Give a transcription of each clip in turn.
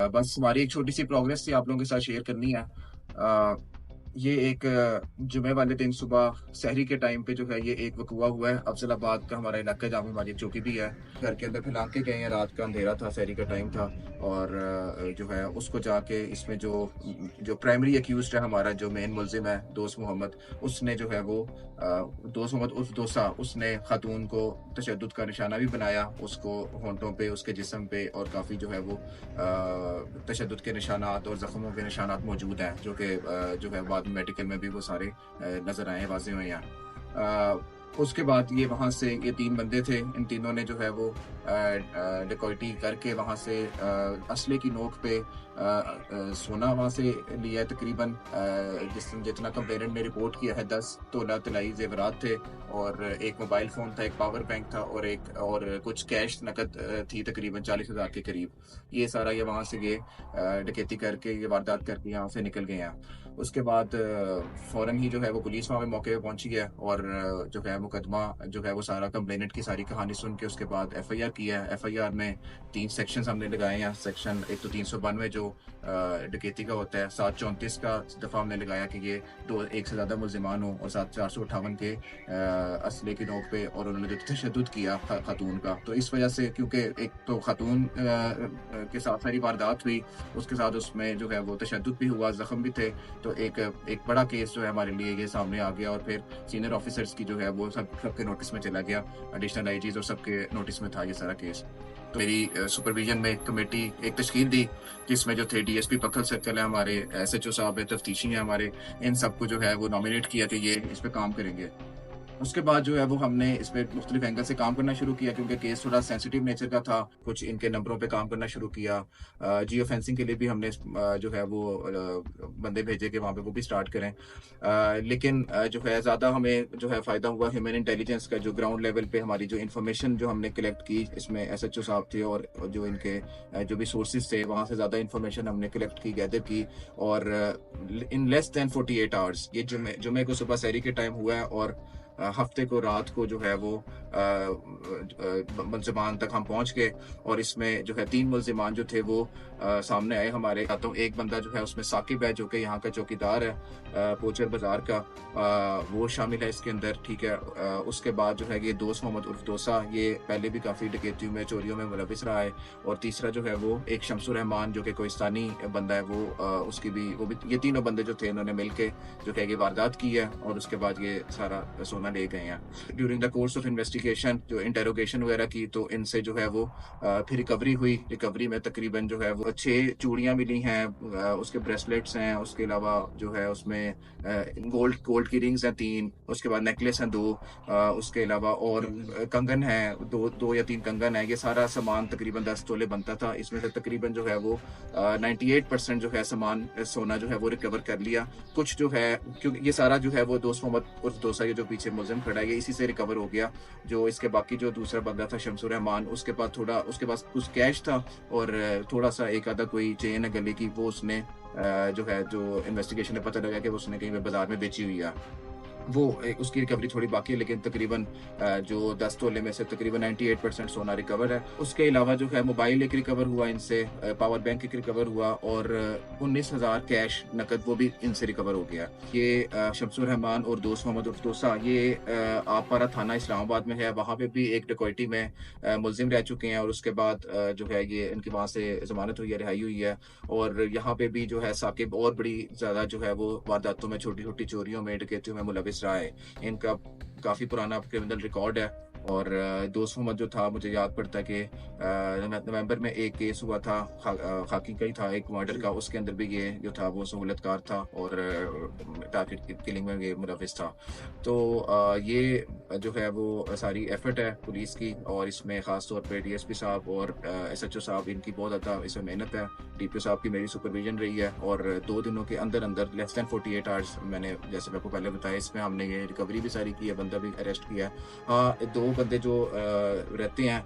बस हमारी एक छोटी सी प्रोग्रेस थी आप लोगों के साथ शेयर करनी है। ये एक जुमे वाले दिन सुबह सहरी के टाइम पे जो है ये एक वक़ूआ हुआ है। अफजलाबाद का हमारा इलाका जहाँ पे हमारी एक चौकी भी है। घर के अंदर फैला के गए हैं, रात का अंधेरा था, सहरी का टाइम था और जो है उसको जाके इसमें जो जो प्राइमरी एक्यूज़्ड है हमारा जो मेन मुल्ज़िम है दोस्त मोहम्मद, उसने जो है वो दोस्त मोहम्मद उर्फ़ दोसा उसने ख़ातून को तशद्दुद का निशाना भी बनाया। उसको होंठों पे, उसके जिस्म पे और काफ़ी जो है वो तशद्दुद के निशानात और ज़ख्मों के निशानात मौजूद हैं, जो कि जो है बाद में मेडिकल में भी वो सारे नज़र आए हैं, वाज़ेह हुए हैं। उसके बाद ये वहाँ से ये 3 बंदे थे, इन तीनों ने जो है वो डकैती करके वहाँ से असले की नोक पे सोना वहाँ से लिया है तकरीबन जितना कंप्लेनेंट ने रिपोर्ट किया है 10 तोला तलाई ज़ेवरात थे और एक मोबाइल फ़ोन था, एक पावर बैंक था और कुछ कैश नकद थी तकरीबन 40,000 के करीब। ये सारा ये वहाँ से ये डकैती करके ये वारदात करके यहाँ से निकल गए हैं। उसके बाद फ़ौरन ही जो है वो पुलिस वहाँ पे मौके पे पहुंची है और जो है मुकदमा जो है वो सारा कंप्लेनेंट की सारी कहानी सुन के उसके बाद एफआईआर किया है। एफआईआर में 3 सेक्शन हमने लगाए हैं। सेक्शन एक तो 392 जो डकैती का होता है, 734 का दफ़ा हमने लगाया कि ये एक से ज़्यादा मुल्ज़िमान हो और 458 के असले की नोक पे और उन्होंने जो तशद्दुद किया खातून का, तो इस वजह से क्योंकि एक तो खातून के साथ सारी वारदात हुई, उसके साथ उसमें जो है वो तशद्दुद भी हुआ, ज़ख्म भी थे, तो एक बड़ा केस जो है हमारे लिए ये सामने आ गया और फिर सीनियर ऑफिसर्स की जो है वो सबके नोटिस में चला गया। एडिशनल आईजीज और सबके नोटिस में था ये सारा केस। तो मेरी सुपरविजन में एक कमेटी एक तश्कील दी जिसमें जो थे डीएसपी पक्खल सर्कल है हमारे, एसएचओ साहब है, तफ्तीशी है हमारे, इन सबको जो है वो नॉमिनेट किया कि ये इस पे काम करेंगे। उसके बाद जो है वो हमने इस पे मुख्तलिफ एंगल से काम करना शुरू किया क्योंकि केस थोड़ा सेंसिटिव नेचर का था। कुछ इनके नंबरों पे काम करना शुरू किया। जियो फेंसिंग के लिए भी हमने जो है वो बंदे भेजे कि वहाँ पे वो भी स्टार्ट करें। लेकिन जो है ज़्यादा हमें जो है फ़ायदा हुआ ह्यूमन इंटेलिजेंस का, जो ग्राउंड लेवल पे हमारी जो इन्फॉर्मेशन जो हमने कलेक्ट की, इसमें एसएचओ साहब थे और जो इनके जो भी सोर्सेज थे वहाँ से ज़्यादा इन्फॉर्मेशन हमने कलेक्ट की, गैदर की और इन लेस दैन 48 आवर्स ये जुमे को सुबह सहरी के टाइम हुआ है और हफ्ते को रात को जो है वो मुल्ज़िमान तक हम पहुंच गए और इसमें जो है 3 मुल्ज़िमान जो थे वो सामने आए हमारे। तो एक बंदा जो है उसमें साकिब है जो कि यहाँ का चौकीदार है पोचर बाजार का, वो शामिल है इसके अंदर, ठीक है। उसके बाद जो है ये दोस्त मोहम्मद उर्फ दोसा, ये पहले भी काफ़ी डकैतियों में, चोरियों में मुलविस रहा है। और तीसरा जो है वो एक शमसुर रहमान जो कि कोहिस्तानी बंदा है, उसकी भी ये तीनों बंदे जो थे इन्होंने मिल के जो है ये वारदात की है और उसके बाद ये सारा सोना ले गए हैं। During the course of investigation जो इंटेरोगेशन वगैरह की तो इनसे जो है वो फिर रिकवरी हुई। रिकवरी में तकरीबन जो है वो 6 चूड़ियाँ मिली हैं, उसके ब्रेसलेट्स हैं, उसके अलावा जो है उसमें गोल्ड की रिंग्स हैं 3, उसके बाद नेकलेस हैं 2, उसके अलावा और कंगन है 2 या 3 कंगन है। ये सारा सामान तकरीबन 10 तोले बनता था। इसमें से तकरीबन जो है वो 98% जो है सामान सोना जो है वो रिकवर कर लिया। कुछ जो है क्योंकि ये सारा जो है वो दोस्त मोहम्मद उर्फ दोसा ये जो पीछे मुल्ज़िम खड़ा है ये इसी से रिकवर हो गया। जो इसके बाकी जो दूसरा बंदा था शमसुर रहमान, उसके पास कुछ कैश था और थोड़ा सा एक आधा कोई चेन है गले की, वो उसने जो है जो इन्वेस्टिगेशन में पता लगा कि उसने कहीं बाजार में बेची हुई है, वो उसकी रिकवरी थोड़ी बाकी है। लेकिन तकरीबन जो 10 तोले में से तकरीबन 98% सोना रिकवर है। उसके अलावा जो है मोबाइल एक रिकवर हुआ इनसे, पावर बैंक एक रिकवर हुआ और 19,000 कैश नकद वो भी इनसे रिकवर हो गया। ये शमसुर रहमान और दोस्त मोहम्मद उर्फ दोसा ये आपपारा थाना इस्लामाबाद में है। वहाँ पे भी एक डकैती में मुल्जिम रह चुके हैं और उसके बाद जो है ये इनकी वहाँ से जमानत हुई है, रिहाई हुई है। और यहाँ पे भी जो है साकिब और बड़ी ज़्यादा जो है वो वारदातों में, छोटी छोटी चोरियों में, डकैतियों में मुलविस रहा है। इनका काफी पुराना क्रिमिनल रिकॉर्ड है। और दोस्त मोहम्मद जो था, मुझे याद पड़ता है कि नवंबर में एक केस हुआ था खाकी का ही था, एक मर्डर का, उसके अंदर भी ये जो था वो सहूलतकार था और टारगेट किलिंग में ये मुलविस था। तो ये जो है वो सारी एफर्ट है पुलिस की और इसमें ख़ास तौर पे डीएसपी साहब और एसएचओ साहब इनकी बहुत ज़्यादा इसमें मेहनत है। डीपीओ साहब की मेरी सुपरविजन रही है और 2 दिनों के अंदर अंदर लेस दैन 48 आवर्स मैंने जैसे मैं आपको पहले बताया, इसमें हमने ये रिकवरी भी सारी की है, बंदा भी अरेस्ट किया। हाँ, 2 बंदे जो रहते हैं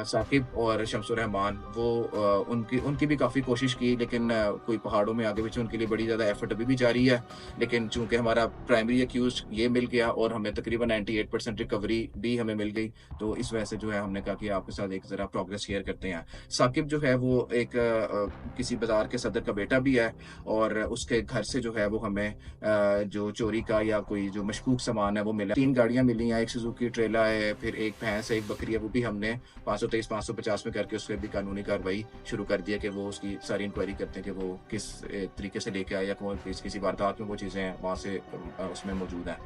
साकिब और शमसुर रहमान, वो उनकी भी काफ़ी कोशिश की लेकिन कोई पहाड़ों में आगे पीछे उनके लिए बड़ी ज़्यादा एफर्ट अभी भी जारी है। लेकिन चूंकि हमारा प्राइमरी एक्यूज ये मिल गया और हमें तकरीबन 98% रिकवरी भी हमें मिल गई। तो इस वजह से जो है हमने कहा कि आपके साथ एक ज़रा प्रोग्रेस शेयर करते हैं। साकिब जो है वो एक किसी बाज़ार के सदर का बेटा भी है, और उसके घर से जो है वो हमें जो चोरी का या कोई जो मशकूक सामान है वो मिला। 3 गाड़ियाँ मिली हैं, एक सुजुकी ट्रेला है, फिर एक भैंस है, एक बकरी है, वो भी हमने 523 550 में करके उस पे भी कानूनी कार्रवाई शुरू कर दी है कि वो उसकी सारी इंक्वायरी करते हैं कि वो किस तरीके से लेके आया, या किसी वारदात में वो चीज़ें वहाँ से उसमें मौजूद हैं।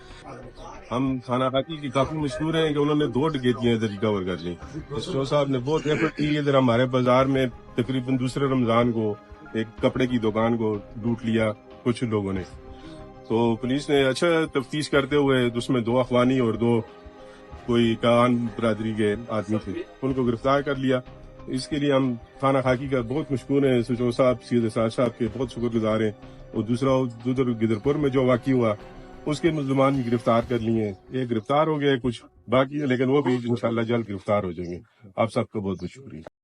हम थाना खाकी की काफी मशहूर हैं कि उन्होंने 2 डकैतियां इधर रिकवर कर ली। एसओ साहब ने बहुत एफर्ट की। इधर हमारे बाजार में तकरीबन दूसरे रमजान को एक कपड़े की दुकान को लूट लिया कुछ लोगों ने। तो पुलिस ने अच्छा तफ्तीश करते हुए उसमें 2 अफगानी और 2 कोई कान बरादरी के आदमी थे, उनको गिरफ्तार कर लिया। इसके लिए हम थाना खाकी का बहुत मशहूर हैं, एसओ साहब सीधे साहब के बहुत शुक्रगुजार हैं। और दूसरा उधर गिदरपुर में जो वाक़ई हुआ उसके मुल्ज़मान भी गिरफ्तार कर लिए हैं। एक गिरफ्तार हो गए, कुछ बाकी है, लेकिन वो भी इंशाल्लाह जल्द गिरफ्तार हो जाएंगे। आप सबका बहुत बहुत शुक्रिया।